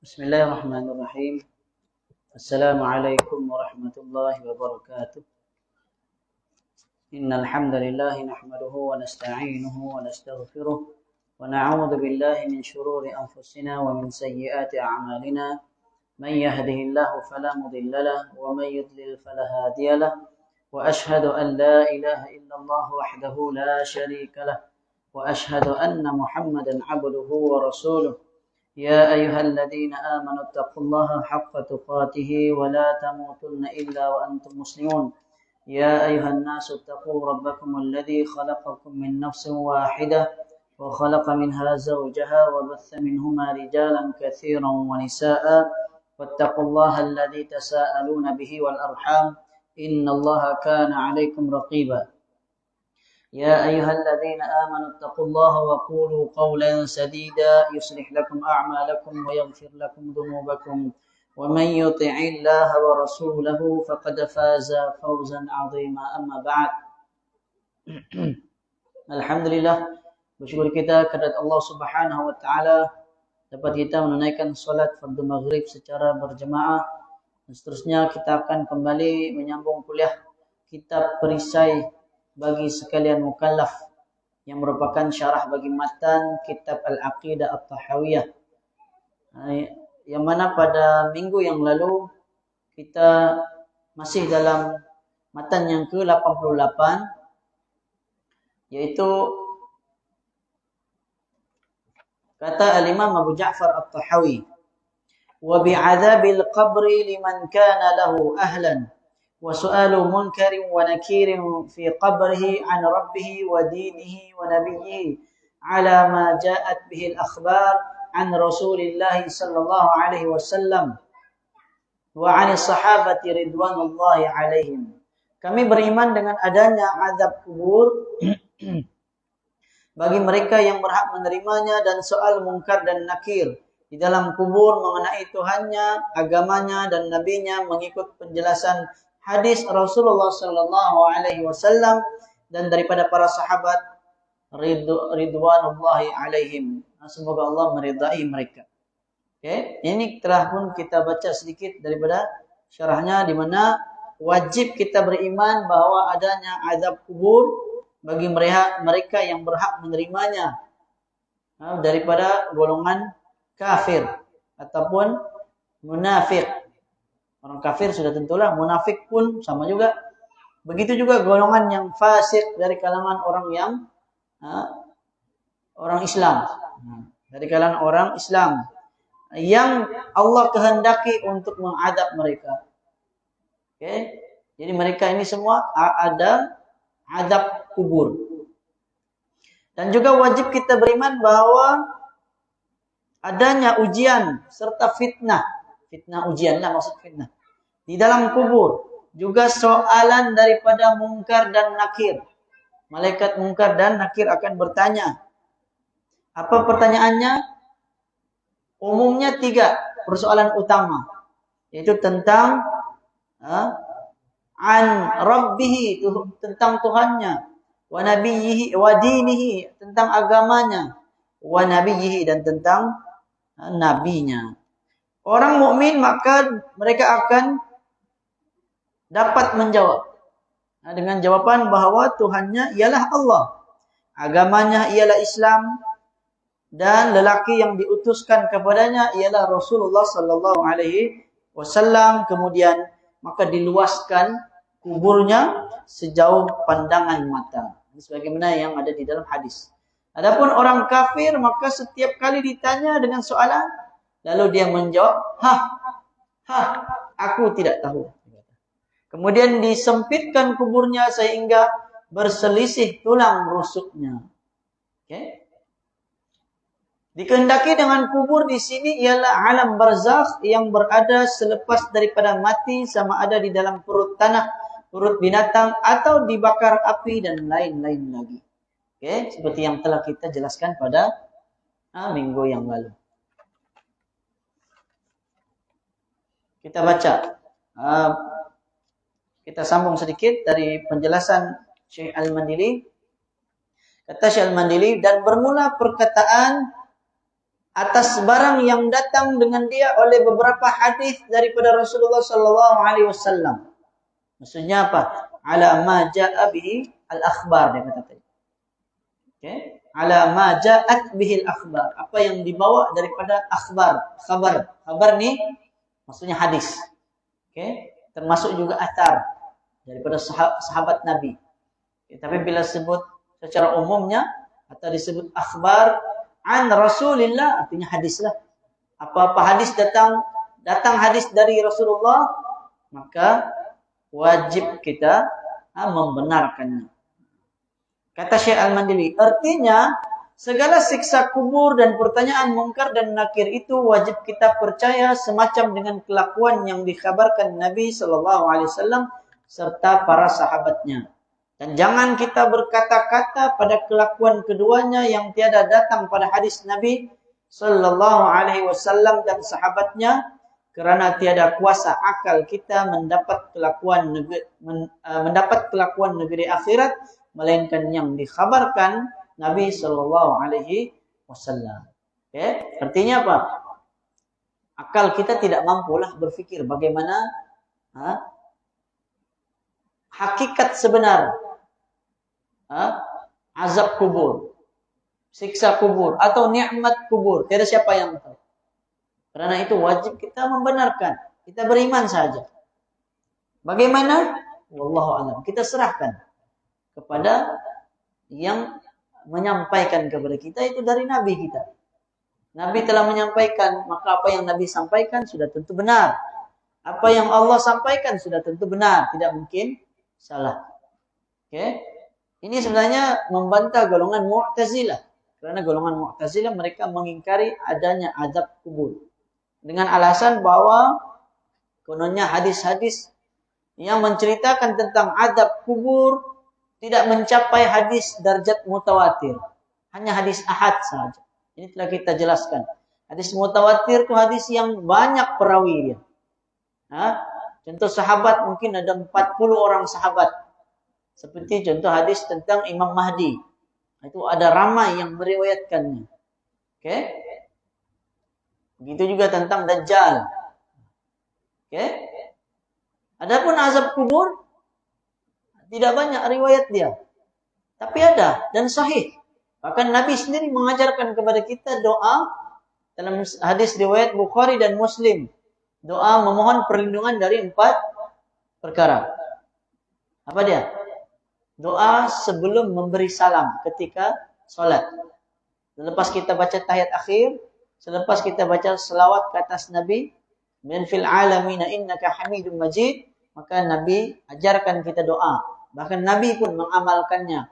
بسم الله الرحمن الرحيم. السلام عليكم ورحمة الله وبركاته. إن الحمد لله نحمده ونستعينه ونستغفره ونعوذ بالله من شرور أنفسنا ومن سيئات أعمالنا. من يهده الله فلا مضل له ومن يضلل فلا هادي له. وأشهد أن لا إله إلا الله وحده لا شريك له وأشهد أن محمدا عبده ورسوله. يا أيها الذين آمنوا اتقوا الله حق تقاته ولا تموتن إلا وأنتم مسلمون. يا أيها الناس اتقوا ربكم الذي خلقكم من نفس واحدة وخلق منها زوجها وبث منهما رجالا كثيرا ونساء واتقوا الله الذي تساءلون به والأرحام إن الله كان عليكم رقيبا. يا أيها الذين آمنوا اتقوا الله وقولوا قولا سديدا يصلح لكم أعمالكم ويغفر لكم ذنوبكم ومن يطع الله ورسوله فقد فاز فوزا عظيما. أما بعد. Alhamdulillah, bersyukur kita kepada Allah Subhanahu wa taala dapat kita menunaikan salat fardu maghrib secara berjemaah. Dan seterusnya kita akan kembali menyambung kuliah kitab perisai bagi sekalian mukallaf yang merupakan syarah bagi matan kitab Al-Aqidah At-Tahawiyah, yang mana pada minggu yang lalu kita masih dalam matan yang ke-88, yaitu kata Al-Imam Abu Ja'far At-Tahawi, wa bi'adzabil qabri liman kana lahu ahlan وسؤال منكر ونكير في قبره عن ربه ودينه ونبيه على ما جاءت به الأخبار عن رسول الله صلى الله عليه وسلم وعن الصحابة رضوان الله عليهم. Kami beriman dengan adanya azab kubur bagi mereka yang berhak menerimanya dan soal mungkar dan nakir di dalam kubur mengenai Tuhannya, agamanya dan nabinya mengikut penjelasan hadis Rasulullah sallallahu alaihi wasallam dan daripada para sahabat ridwanullahi alaihim. Semoga Allah meridai mereka. Oke, ini telah pun kita baca sedikit daripada syarahnya, di mana wajib kita beriman bahwa adanya azab kubur bagi mereka yang berhak menerimanya daripada golongan kafir ataupun munafik. Orang kafir sudah tentulah, munafik pun sama juga. Begitu juga golongan yang fasik dari kalangan orang yang orang Islam. Dari kalangan orang Islam yang Allah kehendaki untuk mengadab mereka. Oke. Jadi mereka ini semua ada adab kubur. Dan juga wajib kita beriman bahwa adanya ujian serta fitnah. Fitnah ujian lah maksud fitnah. Di dalam kubur. Juga soalan daripada mungkar dan nakir. Malaikat mungkar dan nakir akan bertanya. Apa pertanyaannya? Umumnya 3 persoalan utama. Yaitu tentang an rabbihi, tentang Tuhannya. Wa nabiyhi wa dinihi, tentang agamanya. Wa nabiyhi, dan tentang nabinya. Orang mukmin maka mereka akan dapat menjawab dengan jawaban bahwa Tuhannya ialah Allah, agamanya ialah Islam, dan lelaki yang diutuskan kepadanya ialah Rasulullah sallallahu alaihi wasallam. Kemudian maka diluaskan kuburnya sejauh pandangan mata, sebagaimana yang ada di dalam hadis. Adapun orang kafir maka setiap kali ditanya dengan soalan, lalu dia menjawab, aku tidak tahu. Kemudian disempitkan kuburnya sehingga berselisih tulang rusuknya. Okay. Dikehendaki dengan kubur di sini ialah alam barzakh yang berada selepas daripada mati, sama ada di dalam perut tanah, perut binatang, atau dibakar api dan lain-lain lagi. Okay. Seperti yang telah kita jelaskan pada minggu yang lalu. Kita baca. Kita sambung sedikit dari penjelasan Syekh Al-Mandili. Kata Syekh Al-Mandili, dan bermula perkataan atas barang yang datang dengan dia oleh beberapa hadis daripada Rasulullah sallallahu alaihi wasallam. Maksudnya apa? Ala ma jaa bihi al-akhbar, dia kata tadi. Okey, ala ma ja'at bihi al-akhbar, apa yang dibawa daripada akhbar, khabar. Khabar ni maksudnya hadis. Okey, termasuk juga athar daripada sahabat Nabi. Tapi bila sebut secara umumnya atau disebut akhbar an Rasulillah, artinya hadis lah. Apa-apa hadis datang hadis dari Rasulullah, maka wajib kita membenarkannya. Kata Syekh Al-Mandili, artinya segala siksa kubur dan pertanyaan mungkar dan nakir itu wajib kita percaya semacam dengan kelakuan yang dikhabarkan Nabi sallallahu alaihi wasallam serta para sahabatnya. Dan jangan kita berkata-kata pada kelakuan keduanya yang tiada datang pada hadis Nabi sallallahu alaihi wasallam dan sahabatnya, kerana tiada kuasa akal kita mendapat kelakuan negeri akhirat melainkan yang dikhabarkan Nabi sallallahu alaihi wasallam. Okay? Artinya apa? Akal kita tidak mampulah berfikir bagaimana hakikat sebenar azab kubur, siksa kubur atau nikmat kubur. Tiada siapa yang tahu. Karena itu wajib kita membenarkan. Kita beriman saja. Bagaimana? Wallahu a'lam. Kita serahkan kepada yang menyampaikan kepada kita, itu dari Nabi kita. Nabi telah menyampaikan, maka apa yang Nabi sampaikan sudah tentu benar. Apa yang Allah sampaikan sudah tentu benar. Tidak mungkin salah. Okay? Ini sebenarnya membantah golongan Mu'tazilah. Karena golongan Mu'tazilah mereka mengingkari adanya azab kubur. Dengan alasan bahwa kononnya hadis-hadis yang menceritakan tentang azab kubur tidak mencapai hadis darjat mutawatir. Hanya hadis ahad saja. Ini telah kita jelaskan. Hadis mutawatir itu hadis yang banyak perawi dia. Contoh sahabat mungkin ada 40 orang sahabat. Seperti contoh hadis tentang Imam Mahdi. Itu ada ramai yang meriwayatkannya. Oke? Begitu juga tentang Dajjal. Oke? Adapun azab kubur tidak banyak riwayat dia. Tapi ada dan sahih. Bahkan Nabi sendiri mengajarkan kepada kita doa dalam hadis riwayat Bukhari dan Muslim. Doa memohon perlindungan dari 4 perkara. Apa dia? Doa sebelum memberi salam ketika solat. Selepas kita baca tahiyat akhir, selepas kita baca selawat ke atas Nabi, min fil alamina innaka hamidum majid, maka Nabi ajarkan kita doa. Bahkan Nabi pun mengamalkannya.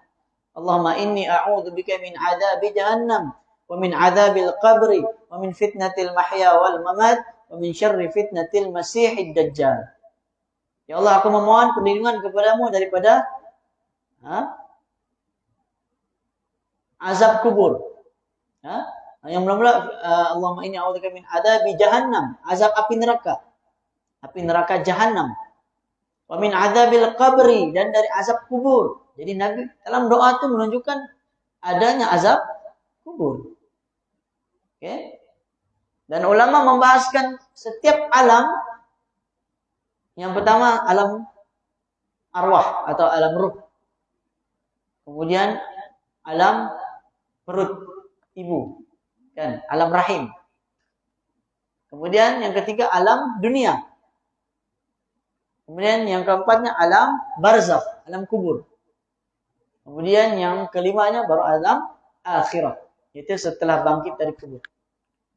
Allahumma inni a'udzubika min adzabi jahannam wa min adzabil qabri wa min fitnatil mahya wal mamat wa min syarri fitnatil masiihid dajjal. Ya Allah, aku memohon perlindungan kepadamu daripada azab kubur. Yang mula-mula Allahumma inni a'udzubika min adzabi jahannam, azab api neraka. Api neraka jahannam. Wa min adzabil qabri, dan dari azab kubur. Jadi Nabi dalam doa itu menunjukkan adanya azab kubur. Okay? Dan ulama membahaskan setiap alam. Yang pertama alam arwah atau alam ruh. Kemudian alam perut ibu, kan, alam rahim. Kemudian yang ketiga alam dunia. Kemudian yang keempatnya alam barzakh, alam kubur. Kemudian yang kelimanya baru alam akhirat, itu setelah bangkit dari kubur.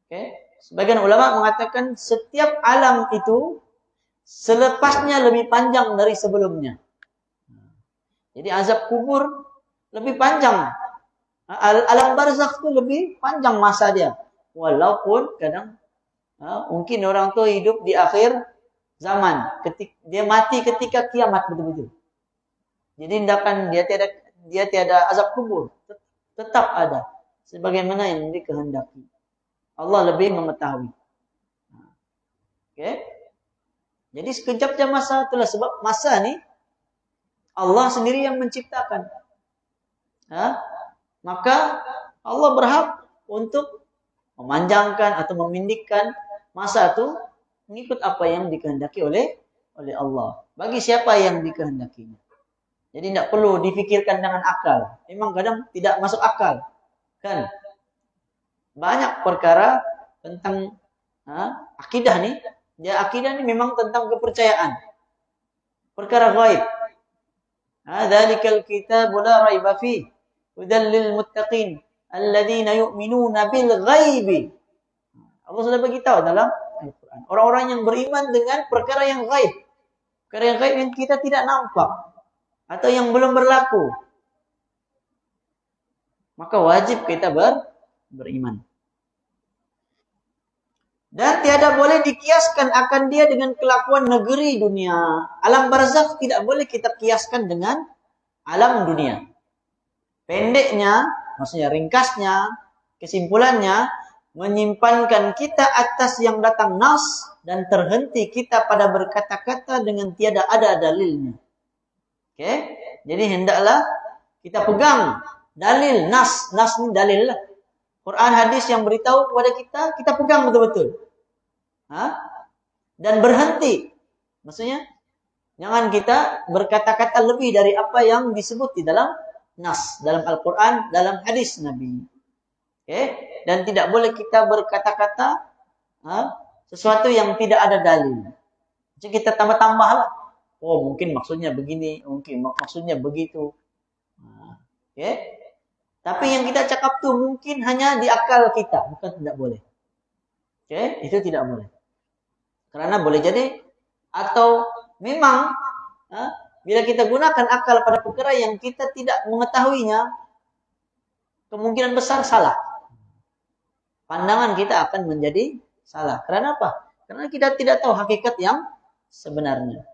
Okay? Sebagian ulama mengatakan setiap alam itu selepasnya lebih panjang dari sebelumnya. Jadi azab kubur lebih panjang. Alam barzakh itu lebih panjang masa dia. Walaupun kadang mungkin orang tu hidup di akhir zaman, dia mati ketika kiamat betul-betul. Jadi tindakan dia tiada azab kubur, tetap ada sebagaimana yang dikehendaki. Allah lebih mengetahui. Okay? Jadi sekejapnya masa, itulah sebab masa ni Allah sendiri yang menciptakan. Maka Allah berhak untuk memanjangkan atau memendekkan masa itu mengikut apa yang dikehendaki oleh Allah. Bagi siapa yang dikehendakinya. Jadi tidak perlu difikirkan dengan akal. Memang kadang tidak masuk akal. Kan? Banyak perkara tentang akidah nih. Ya, akidah ini memang tentang kepercayaan. Perkara gaib. Dzalikal kitabu la raiba fihi hudal lil muttaqin alladzina yu'minuna bil ghaibi. Allah sudah beritahu dalam Al-Qur'an. Orang-orang yang beriman dengan perkara yang gaib. Perkara yang gaib yang kita tidak nampak atau yang belum berlaku. Maka wajib kita beriman. Dan tiada boleh dikiaskan akan dia dengan kelakuan negeri dunia. Alam barzakh tidak boleh kita kiaskan dengan alam dunia. Pendeknya, maksudnya ringkasnya, kesimpulannya, menyimpankan kita atas yang datang nas dan terhenti kita pada berkata-kata dengan tiada ada dalilnya. Oke? Jadi hendaklah kita pegang dalil, nas ini dalil lah. Quran hadis yang beritahu kepada kita pegang betul-betul. Dan berhenti. Maksudnya, jangan kita berkata-kata lebih dari apa yang disebut di dalam nas, dalam Al-Quran, dalam hadis Nabi. Dan tidak boleh kita berkata-kata sesuatu yang tidak ada dalil. Jadi kita tambah-tambah lah. Oh, mungkin maksudnya begini, mungkin maksudnya begitu. Tapi yang kita cakap tuh mungkin hanya di akal kita, bukan tidak boleh. Itu tidak boleh. Karena boleh jadi atau memang bila kita gunakan akal pada perkara yang kita tidak mengetahuinya, kemungkinan besar salah. Pandangan kita akan menjadi salah. Karena apa? Karena kita tidak tahu hakikat yang sebenarnya.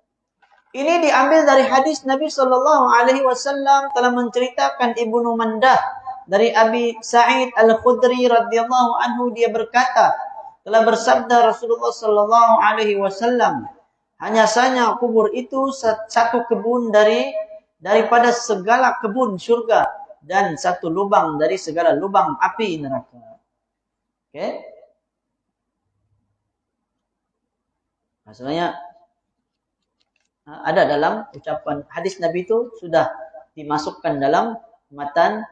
Ini diambil dari hadis Nabi Shallallahu Alaihi Wasallam telah menceritakan Ibnu Mandah dari Abi Sa'id Al-Khudri radhiyallahu anhu, dia berkata, telah bersabda Rasulullah Shallallahu Alaihi Wasallam, hanya saja kubur itu satu kebun daripada segala kebun surga dan satu lubang dari segala lubang api neraka. Maksudnya ada dalam ucapan hadis Nabi itu sudah dimasukkan dalam matan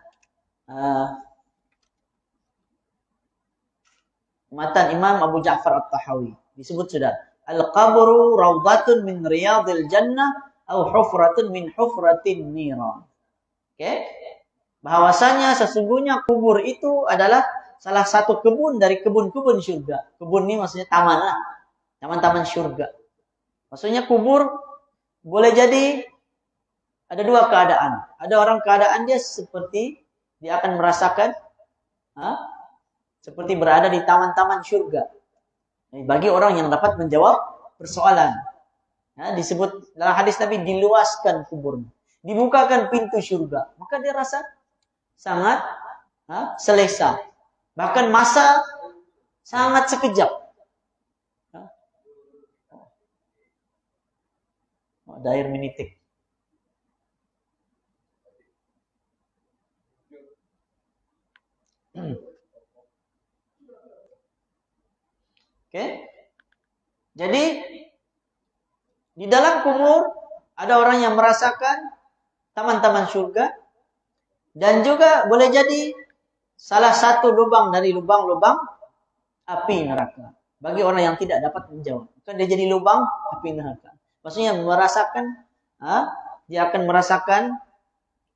Imam Abu Ja'far At-Tahawi. Disebut sudah, al-qabru rawdatun min riyadil jannah atau hufratun min hufratin niran. Bahwasanya sesungguhnya kubur itu adalah salah satu kebun dari kebun-kebun surga. Kebun ini maksudnya taman lah. Taman-taman surga. Maksudnya kubur boleh jadi ada dua keadaan. Ada orang keadaan dia seperti dia akan merasakan seperti berada di taman-taman surga. Bagi orang yang dapat menjawab persoalan. Disebut dalam hadis Nabi, diluaskan kuburnya. Dibukakan pintu surga. Maka dia rasa sangat selesa. Bahkan masa sangat sekejap. Ada air menitik. Jadi di dalam kubur ada orang yang merasakan taman-taman surga, dan juga boleh jadi salah satu lubang dari lubang-lubang api neraka. Bagi orang yang tidak dapat menjawab, maka dia jadi lubang api neraka. Maksudnya merasakan, dia akan merasakan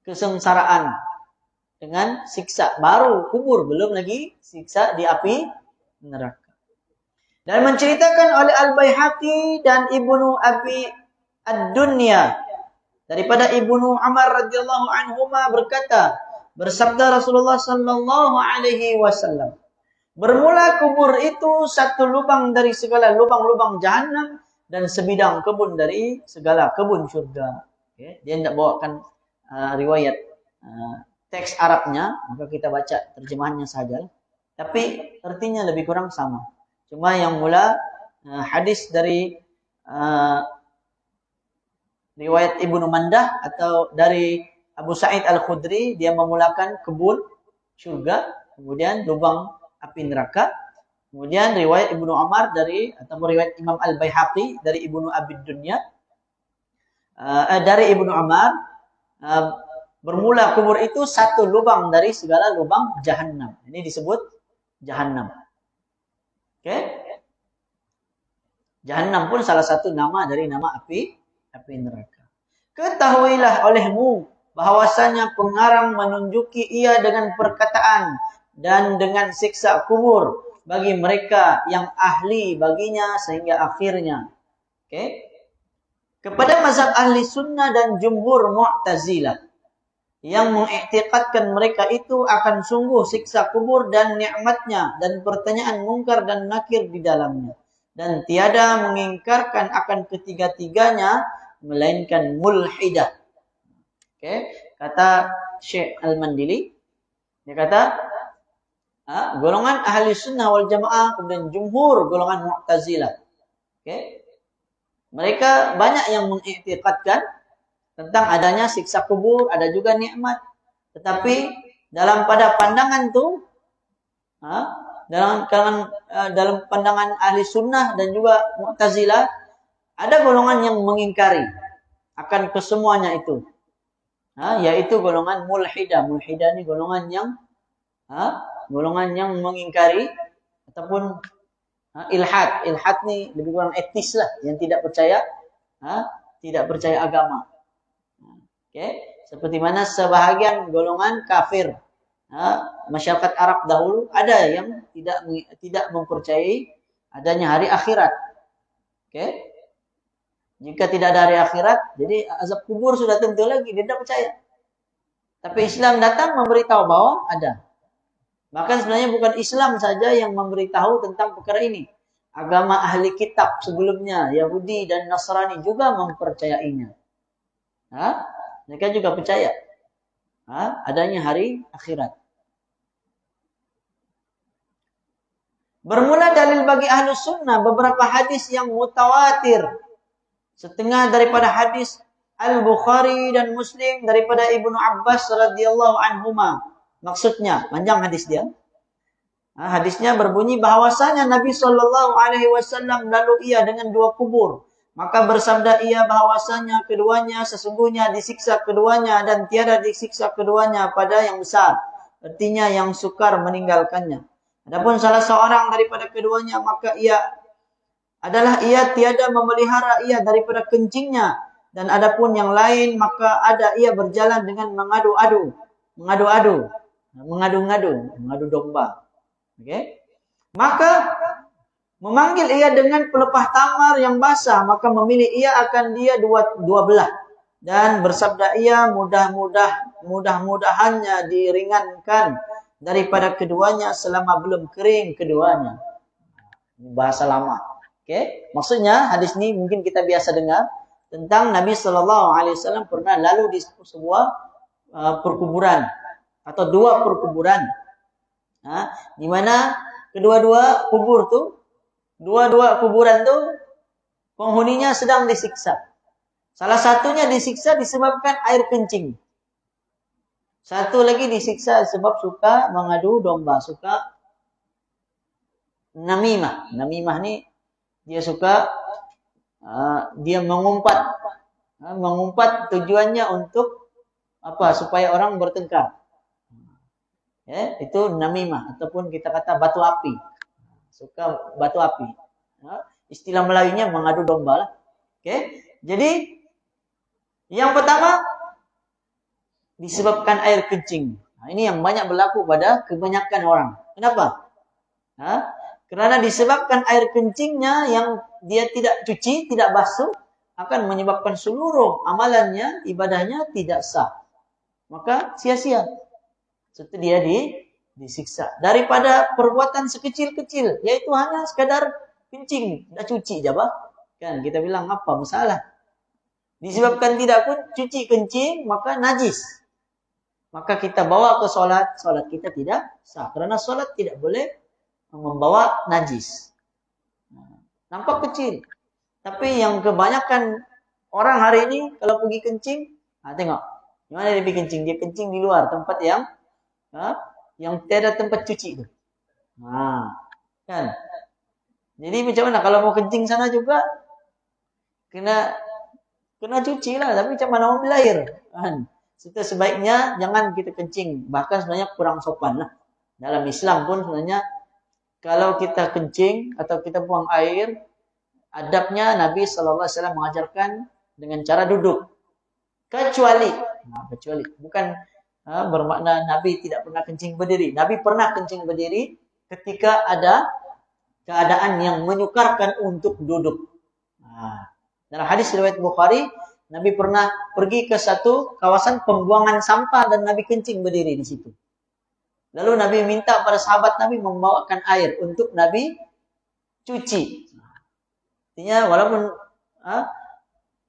kesengsaraan dengan siksa. Baru kubur, belum lagi siksa di api neraka. Dan menceritakan oleh Al-Baihaqi dan Ibnu Abi Ad-Dunya daripada Ibnu Umar radhiyallahu anhuma berkata, bersabda Rasulullah sallallahu alaihi wasallam, bermula kubur itu satu lubang dari segala lubang-lubang jahanam dan sebidang kebun dari segala kebun surga. Dia tidak bawakan riwayat teks Arabnya, maka kita baca terjemahannya saja. Tapi artinya lebih kurang sama. Cuma yang mula hadis dari riwayat Ibnu Mandah atau dari Abu Sa'id Al-Khudri, dia memulakan kebun surga, kemudian lubang api neraka. Kemudian riwayat Ibnu Umar atau riwayat Imam Al-Baihaqi dari Ibnu Abi Dunya dari Ibnu Umar, bermula kubur itu satu lubang dari segala lubang Jahannam. Ini disebut Jahannam. Oke? Jahannam pun salah satu nama dari nama api neraka. Ketahuilah olehmu bahwasanya pengarang menunjuki ia dengan perkataan dan dengan siksa kubur bagi mereka yang ahli baginya sehingga akhirnya. Oke? Kepada mazhab ahli sunnah dan jumhur Mu'tazilah yang mengiktikadkan mereka itu akan sungguh siksa kubur dan nikmatnya dan pertanyaan mungkar dan nakir di dalamnya, dan tiada mengingkarkan akan ketiga-tiganya melainkan mulhidah. Oke, kata Syekh Al-Mandili, dia kata golongan ahli sunnah wal jamaah kemudian jumhur golongan Mu'tazilah. Oke, mereka banyak yang mengiktikadkan tentang adanya siksa kubur, ada juga nikmat. Tetapi pada pandangan tuh, dalam pandangan ahli sunnah dan juga Mu'tazilah, ada golongan yang mengingkari akan kesemuanya itu. Yaitu golongan mulhidah. Mulhidah ini golongan yang mengingkari ataupun ilhad. Ilhad ini lebih kurang etis lah, yang tidak percaya agama. Oke, seperti mana sebahagian golongan kafir masyarakat Arab dahulu ada yang tidak mempercayai adanya hari akhirat. Oke, jika tidak ada hari akhirat, jadi azab kubur sudah tentu lagi dia tidak percaya. Tapi Islam datang memberitahu bahwa ada. Bahkan sebenarnya bukan Islam saja yang memberitahu tentang perkara ini. Agama ahli kitab sebelumnya, Yahudi dan Nasrani juga mempercayainya. Mereka juga percaya adanya hari akhirat. Bermula dalil bagi ahlu sunnah beberapa hadis yang mutawatir. Setengah daripada hadis Al-Bukhari dan Muslim daripada Ibnu Abbas radhiyallahu anhuma. Maksudnya, panjang hadis dia. Hadisnya berbunyi bahwasanya Nabi Shallallahu Alaihi Wasallam lalu ia dengan dua kubur. Maka bersabda ia bahwasanya keduanya sesungguhnya disiksa keduanya dan tiada disiksa keduanya pada yang besar. Artinya yang sukar meninggalkannya. Adapun salah seorang daripada keduanya maka ia tiada memelihara ia daripada kencingnya. Dan adapun yang lain maka ada ia berjalan dengan mengadu domba. Oke? Maka memanggil ia dengan pelepah tamar yang basah, maka memilih ia akan dia dua belah. Dan bersabda ia, mudah-mudahannya diringankan daripada keduanya selama belum kering keduanya. Bahasa lama. Oke? Maksudnya hadis ini mungkin kita biasa dengar tentang Nabi Shallallahu Alaihi Wasallam pernah lalu di sebuah perkuburan atau dua perkuburan, di mana kedua-dua kuburan tuh penghuninya sedang disiksa. Salah satunya disiksa disebabkan air kencing. Satu lagi disiksa sebab suka mengadu domba, suka namimah. Namimah ni dia suka dia mengumpat tujuannya untuk apa? Supaya orang bertengkar. Ya, itu namimah ataupun kita kata batu api. Suka batu api. Istilah Melayunya mengadu domba lah. Oke. Jadi yang pertama disebabkan air kencing. Ini yang banyak berlaku pada kebanyakan orang. Kenapa? Karena disebabkan air kencingnya yang dia tidak cuci, tidak basuh, akan menyebabkan seluruh amalannya, ibadahnya tidak sah. Maka sia-sia. Setelah dia disiksa. Daripada perbuatan sekecil-kecil, yaitu hanya sekadar kencing, tidak cuci je bah. Kan kita bilang apa masalah? Disebabkan tidak pun cuci kencing, maka najis. Maka kita bawa ke solat kita tidak sah. Karena solat tidak boleh membawa najis. Nampak kecil. Tapi yang kebanyakan orang hari ini kalau pergi kencing, tengok. Gimana dia pergi kencing? Dia kencing di luar tempat yang tiada tempat cuci itu. Nah, kan. Jadi macam mana kalau mau kencing sana juga kena cuci lah, tapi macam mana mau ambil air? Kan. Sebaiknya jangan kita kencing, bahkan sebenarnya kurang sopan lah. Dalam Islam pun sebenarnya kalau kita kencing atau kita buang air, adabnya Nabi SAW mengajarkan dengan cara duduk. Kecuali bukan bermakna Nabi tidak pernah kencing berdiri. Nabi pernah kencing berdiri ketika ada keadaan yang menyukarkan untuk duduk. Dalam hadis riwayat Bukhari, Nabi pernah pergi ke satu kawasan pembuangan sampah dan Nabi kencing berdiri di situ. Lalu Nabi minta pada sahabat Nabi membawakan air untuk Nabi cuci. Artinya walaupun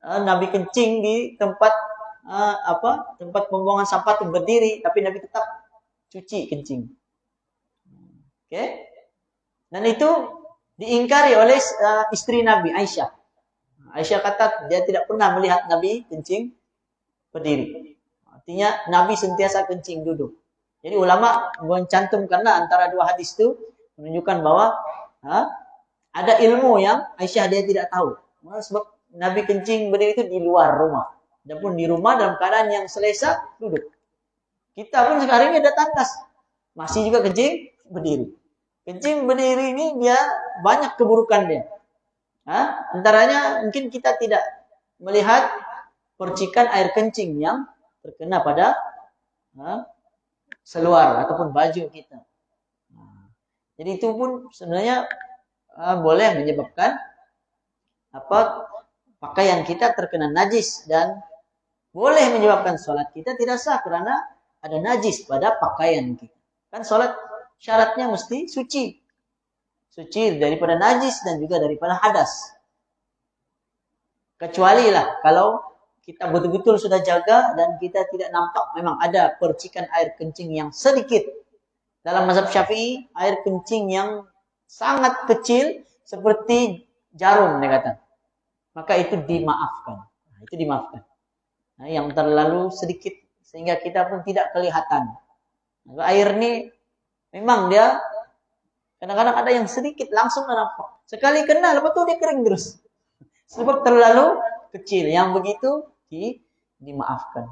Nabi kencing di tempat tempat pembuangan sampah itu berdiri, tapi Nabi tetap cuci kencing. Oke? Dan itu diingkari oleh istri Nabi Aisyah. Aisyah kata dia tidak pernah melihat Nabi kencing berdiri. Artinya Nabi sentiasa kencing duduk. Jadi ulama mencantumkanlah antara dua hadis itu menunjukkan bahwa ada ilmu yang Aisyah dia tidak tahu. Sebab Nabi kencing berdiri itu di luar rumah. Adapun di rumah dalam keadaan yang selesa duduk. Kita pun sekarang ini ada tandas, masih juga kencing berdiri. Kencing berdiri ini dia banyak keburukan dia. Antaranya mungkin kita tidak melihat percikan air kencing yang terkena pada seluar ataupun baju kita. Jadi itu pun sebenarnya boleh menyebabkan pakaian kita terkena najis dan boleh menyebabkan sholat kita tidak sah karena ada najis pada pakaian kita. Kan sholat syaratnya mesti suci. Suci daripada najis dan juga daripada hadas. Kecuali lah kalau kita betul-betul sudah jaga dan kita tidak nampak memang ada percikan air kencing yang sedikit. Dalam mazhab Syafi'i, air kencing yang sangat kecil seperti jarum dia kata. Maka itu dimaafkan. Itu dimaafkan. Yang terlalu sedikit sehingga kita pun tidak kelihatan. Air ini memang dia kadang-kadang ada yang sedikit langsung nampak. Sekali kena lepas itu dia kering terus. Sebab terlalu kecil. Yang begitu dimaafkan.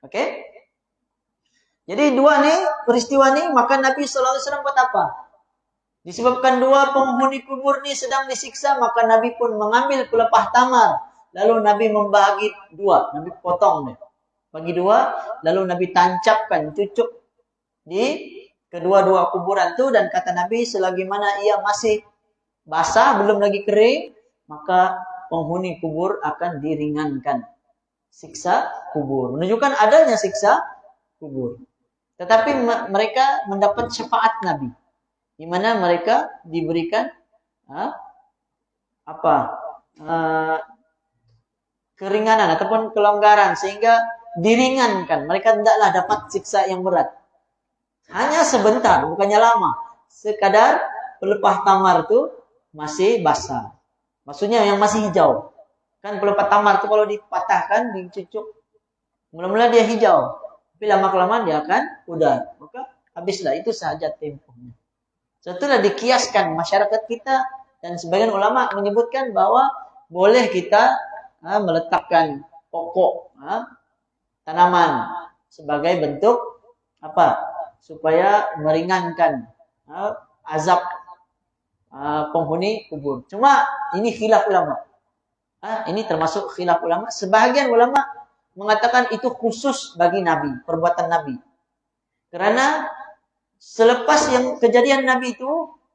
Oke? Jadi dua nih peristiwa nih maka Nabi SAW buat apa? Disebabkan dua penghuni kubur nih sedang disiksa maka Nabi pun mengambil pelepah tamar. Lalu Nabi membagi dua. Nabi potong deh. Bagi dua. Lalu Nabi tancapkan cucuk di kedua-dua kuburan itu. Dan kata Nabi selagi mana ia masih basah belum lagi kering. Maka penghuni kubur akan diringankan siksa kubur. Menunjukkan adanya siksa kubur. Tetapi mereka mendapat syafaat Nabi. Di mana mereka diberikan keringanan ataupun kelonggaran sehingga diringankan. Mereka tidaklah dapat siksa yang berat. Hanya sebentar, bukannya lama. Sekadar pelepah tamar itu masih basah. Maksudnya yang masih hijau. Kan pelepah tamar itu kalau dipatahkan, dicucuk, mula-mula dia hijau. Tapi lama-kelamaan dia akan pudar. Maka habislah, itu sahaja tempohnya. Setelah dikiaskan masyarakat kita dan sebagian ulama menyebutkan bahwa boleh kita meletakkan pokok tanaman sebagai bentuk supaya meringankan azab penghuni kubur. Cuma ini khilaf ulama. Ini termasuk khilaf ulama. Sebahagian ulama mengatakan itu khusus bagi Nabi, perbuatan Nabi. Karena selepas yang kejadian Nabi itu,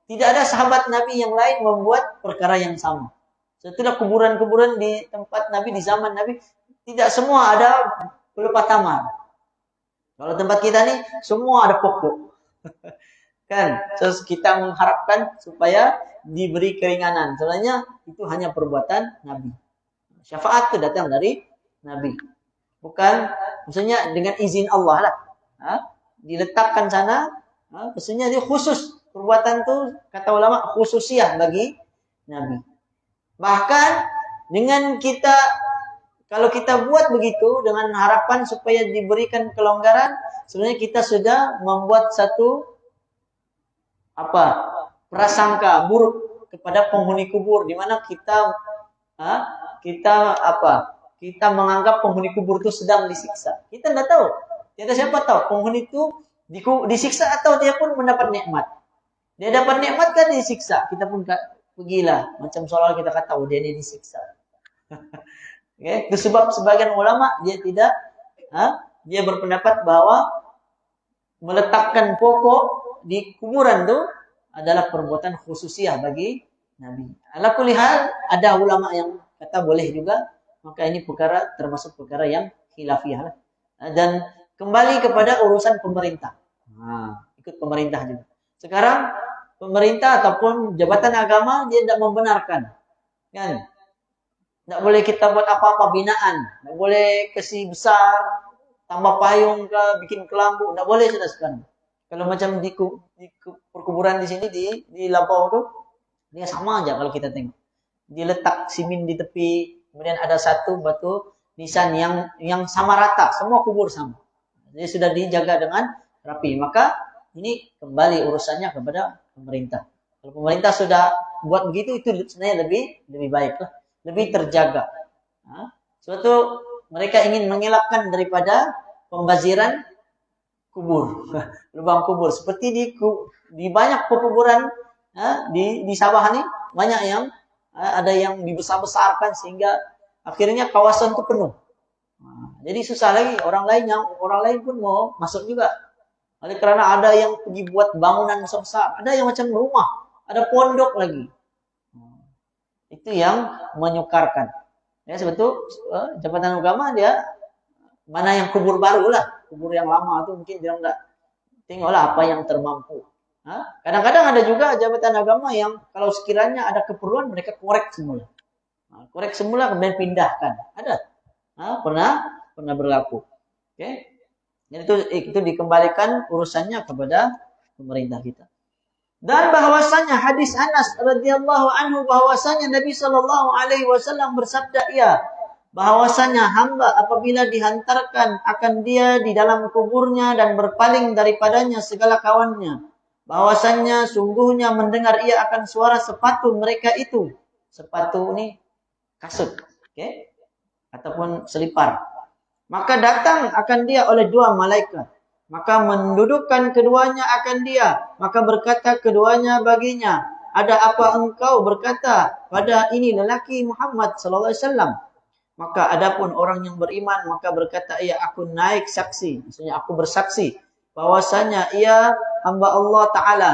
tidak ada sahabat Nabi yang lain membuat perkara yang sama. Setelah kuburan-kuburan di tempat Nabi, di zaman Nabi, tidak semua ada pelepah tamar. Kalau tempat kita nih, semua ada pokok. Kan? Terus kita mengharapkan supaya diberi keringanan. Sebenarnya itu hanya perbuatan Nabi. Syafaat itu datang dari Nabi. Bukan, maksudnya dengan izin Allah lah. Diletakkan sana, maksudnya dia khusus. Perbuatan itu, kata ulama, khususiah bagi Nabi. Bahkan dengan kita, kalau kita buat begitu dengan harapan supaya diberikan kelonggaran, sebenarnya kita sudah membuat satu apa? Prasangka buruk kepada penghuni kubur, di mana kita kita menganggap penghuni kubur itu sedang disiksa. Kita tidak tahu. Tidak siapa tahu penghuni itu disiksa atau dia pun mendapat nikmat. Dia dapat nikmat kan disiksa. Kita pun pergilah. Macam soal kita kata, dia ini disiksa. Okay. Itu sebab sebagian ulama dia tidak, dia berpendapat bahwa meletakkan pokok di kuburan itu adalah perbuatan khususiyah bagi Nabi. Ala kulli hal, ada ulama yang kata boleh juga, maka ini perkara termasuk perkara yang khilafiyah. Dan kembali kepada urusan pemerintah. Ikut pemerintah juga. Sekarang pemerintah ataupun jabatan agama dia tidak membenarkan. Kan? Tidak boleh kita buat apa-apa binaan. Tidak boleh kasih besar, tambah payung ke, bikin kelambu. Tidak boleh sudah sekarang. Kalau macam di perkuburan di sini, di Lampau tu, dia sama aja kalau kita tengok. Dia letak simin di tepi, kemudian ada satu batu nisan yang sama rata. Semua kubur sama. Jadi sudah dijaga dengan rapi. Maka ini kembali urusannya kepada pemerintah. Kalau pemerintah sudah buat begitu, itu sebenarnya lebih baik lah. Lebih terjaga. Suatu mereka ingin mengelakkan daripada pembaziran kubur, lubang kubur. Seperti di banyak pekuburan di Sabah ini banyak yang ada yang dibesar-besarkan sehingga akhirnya kawasan itu penuh. Jadi susah lagi orang lain pun mau masuk juga. Oleh karena ada yang pergi buat bangunan besar, ada yang macam rumah, ada pondok lagi. Itu yang menyukarkan. Ya sebetulnya jabatan agama dia mana yang kubur baru lah, kubur yang lama itu mungkin dia enggak tengoklah apa yang termampu. Kadang-kadang ada juga jabatan agama yang kalau sekiranya ada keperluan mereka korek semula. Korek semula kemudian pindahkan. Ada. Pernah berlaku. Oke. Jadi itu dikembalikan urusannya kepada pemerintah kita. Dan bahwasanya hadis Anas radhiyallahu anhu bahwasanya Nabi sallallahu alaihi wasallam bersabda bahwasanya hamba apabila dihantarkan akan dia di dalam kuburnya dan berpaling daripadanya segala kawannya, bahwasanya sungguhnya mendengar ia akan suara sepatu mereka itu. Sepatu ini kasut, okay? Ataupun selipar. Maka datang akan dia oleh dua malaikat. Maka mendudukkan keduanya akan dia. Maka berkata keduanya baginya, ada apa engkau berkata pada ini lelaki Muhammad sallallahu alaihi wasallam? Maka adapun orang yang beriman maka berkata, aku naik saksi. Maksudnya aku bersaksi bahwasanya ia hamba Allah Ta'ala.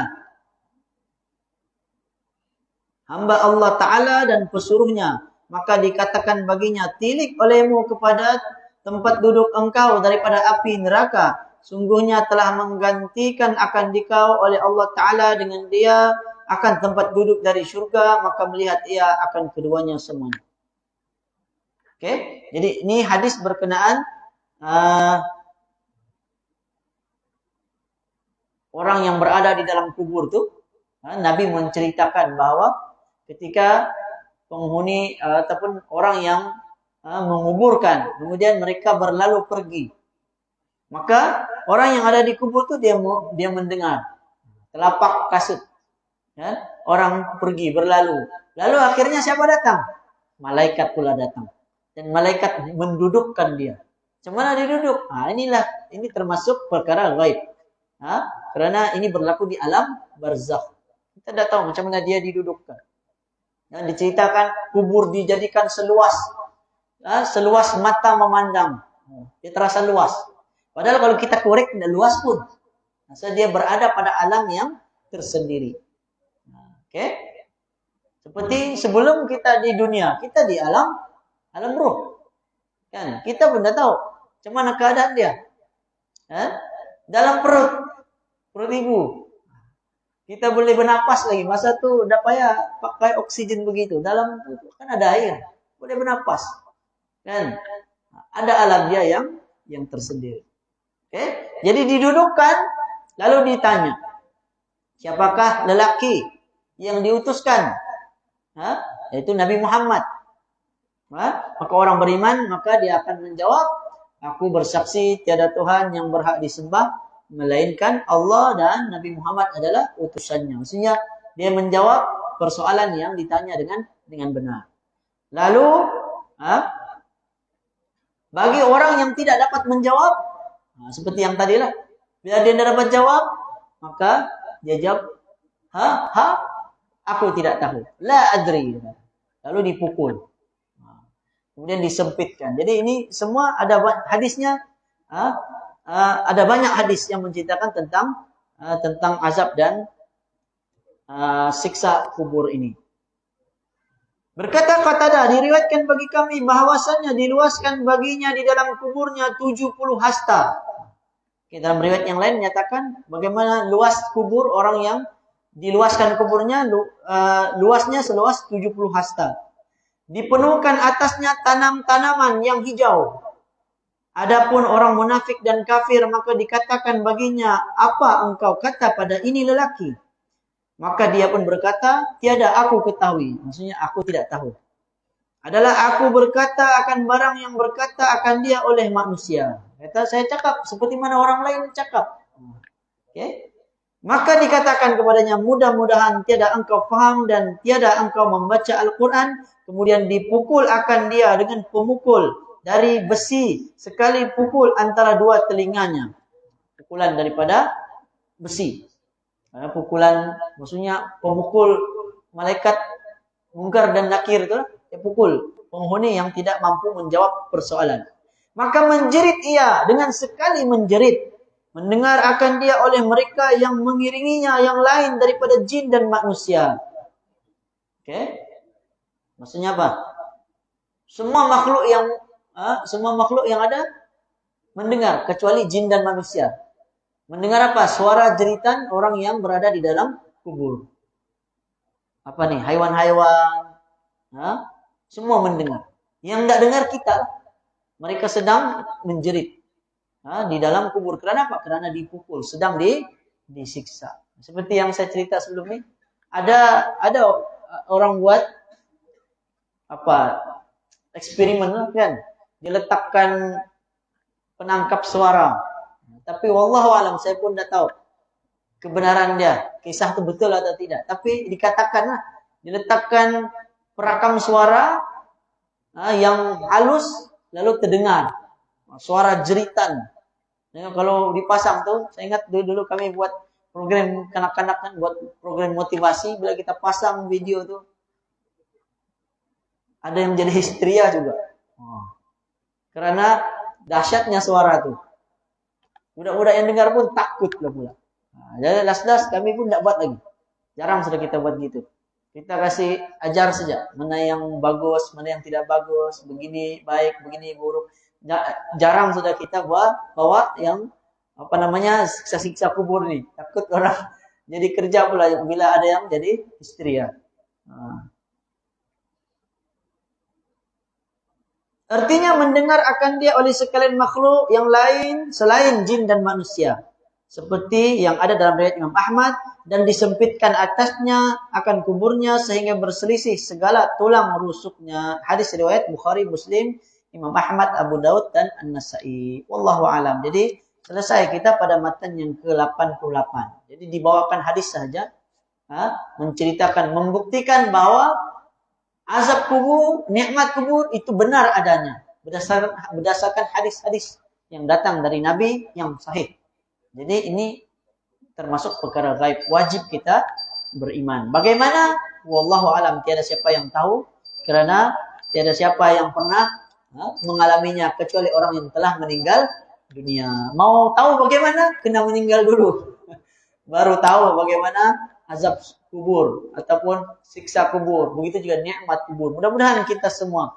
Hamba Allah Ta'ala dan pesuruhnya. Maka dikatakan baginya, tilik olehmu kepada tempat duduk engkau daripada api neraka. Sungguhnya telah menggantikan akan dikau oleh Allah Ta'ala dengan dia akan tempat duduk dari syurga. Maka melihat ia akan keduanya semuanya. Oke, jadi ini hadis berkenaan orang yang berada di dalam kubur tuh. Nabi menceritakan bahwa ketika penghuni ataupun orang yang menguburkan, kemudian mereka berlalu pergi, maka orang yang ada di kubur tuh dia mendengar telapak kasut, orang pergi berlalu, lalu akhirnya siapa datang? Malaikat pula datang. Dan malaikat mendudukkan dia. Cuma dia duduk. Ini termasuk perkara gaib. Karena ini berlaku di alam barzakh. Kita tidak tahu macam mana dia didudukkan. Yang diceritakan kubur dijadikan seluas mata memandang. Dia terasa luas. Padahal kalau kita korek tidak luas pun. Masa dia berada pada alam yang tersendiri. Oke. Seperti sebelum kita di dunia, kita di alam roh. Kan? Kita pun dah tahu macam mana keadaan dia. Dalam perut ibu. Kita boleh bernapas lagi. Masa tu dah payah pakai oksigen begitu. Dalam tu kan ada air. Boleh bernapas. Kan? Ada alam dia yang tersendiri. Okay? Jadi didudukkan lalu ditanya, siapakah lelaki yang diutuskan? Yaitu Nabi Muhammad. Maka orang beriman maka dia akan menjawab, aku bersaksi tiada Tuhan yang berhak disembah melainkan Allah dan Nabi Muhammad adalah utusannya. Maksudnya dia menjawab persoalan yang ditanya dengan benar. Lalu bagi orang yang tidak dapat menjawab, seperti yang tadi lah, bila dia tidak dapat jawab, maka dia jawab, aku tidak tahu, la adri, lalu dipukul, kemudian disempitkan. Jadi ini semua ada hadisnya, ada banyak hadis yang menceritakan tentang azab dan siksa kubur ini. Berkata Qatadah, diriwayatkan bagi kami bahwasannya diluaskan baginya di dalam kuburnya 70 hasta. Dalam riwayat yang lain menyatakan bagaimana luas kubur orang yang diluaskan kuburnya, luasnya seluas 70 hasta. Dipenuhkan atasnya tanam-tanaman yang hijau. Adapun orang munafik dan kafir, maka dikatakan baginya, apa engkau kata pada ini lelaki? Maka dia pun berkata, tiada aku ketahui. Maksudnya aku tidak tahu. Adalah aku berkata akan barang yang berkata akan dia oleh manusia. Kata saya cakap seperti mana orang lain cakap. Okay? Maka dikatakan kepadanya, mudah-mudahan tiada engkau faham dan tiada engkau membaca Al-Quran. Kemudian dipukul akan dia dengan pemukul dari besi. Sekali pukul antara dua telinganya. Pukulan daripada besi. Pukulan, maksudnya pemukul malaikat Munkar dan Nakir itu, dia pukul penghuni yang tidak mampu menjawab persoalan. Maka menjerit ia dengan sekali menjerit. Mendengar akan dia oleh mereka yang mengiringinya yang lain daripada jin dan manusia. Oke? Maksudnya apa? Semua makhluk yang ada mendengar kecuali jin dan manusia. Mendengar apa? Suara jeritan orang yang berada di dalam kubur. Apa nih? Haiwan-haiwan. Semua mendengar. Yang tidak dengar kita. Mereka sedang menjerit di dalam kubur. Karena apa? Karena dipukul. Sedang disiksa. Seperti yang saya cerita sebelum ini. Ada orang buat eksperimen kan. Diletakkan penangkap suara. Tapi wallahu alam, saya pun tidak tahu kebenaran dia. Kisah itu betul atau tidak. Tapi dikatakanlah, diletakkan perakam suara yang halus, lalu terdengar suara jeritan. Kalau dipasang tuh, saya ingat dulu kami buat program kanak-kanak kan, buat program motivasi. Bila kita pasang video tuh, ada yang menjadi histeria juga. Karena dahsyatnya suara tuh. Budak-budak yang dengar pun takut pula. Jadi las-las kami pun tidak buat lagi. Jarang sudah kita buat gitu. Kita kasih ajar saja. Mana yang bagus, mana yang tidak bagus. Begini baik, begini buruk. Jarang sudah kita bawa yang siksa-siksa kubur nih. Takut orang jadi kerja pula bila ada yang jadi histeria. Artinya mendengar akan dia oleh sekalian makhluk yang lain selain jin dan manusia. Seperti yang ada dalam riwayat Imam Ahmad. Dan disempitkan atasnya akan kuburnya sehingga berselisih segala tulang rusuknya. Hadis riwayat Bukhari, Muslim, Imam Ahmad, Abu Daud, dan An-Nasai. Wallahu alam. Jadi selesai kita pada matan yang ke-88. Jadi dibawakan hadis saja. Menceritakan, membuktikan bahwa azab kubur, nikmat kubur itu benar adanya. Berdasarkan hadis-hadis yang datang dari Nabi yang sahih. Jadi ini termasuk perkara gaib. Wajib kita beriman. Bagaimana? Wallahu alam. Tiada siapa yang tahu. Kerana tiada siapa yang pernah mengalaminya. Kecuali orang yang telah meninggal dunia. Mau tahu bagaimana? Kena meninggal dulu. Baru tahu bagaimana azab kubur ataupun siksa kubur. Begitu juga nikmat kubur. Mudah-mudahan kita semua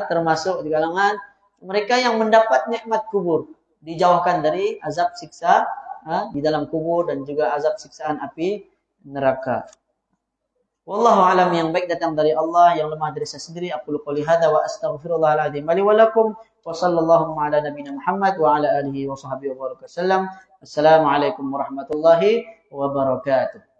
termasuk di kalangan mereka yang mendapat nikmat kubur, dijauhkan dari azab siksa di dalam kubur dan juga azab siksaan api neraka. Wallahu alam, yang baik datang dari Allah, yang lemah dari saya sendiri. Aqulu qouli hadza wa astaghfirullahaladzim li wa lakum wa sallallahu ala nabiyina Muhammad wa ala alihi wa sahbihi wa baraka sallam. Assalamualaikum warahmatullahi wabarakatuh.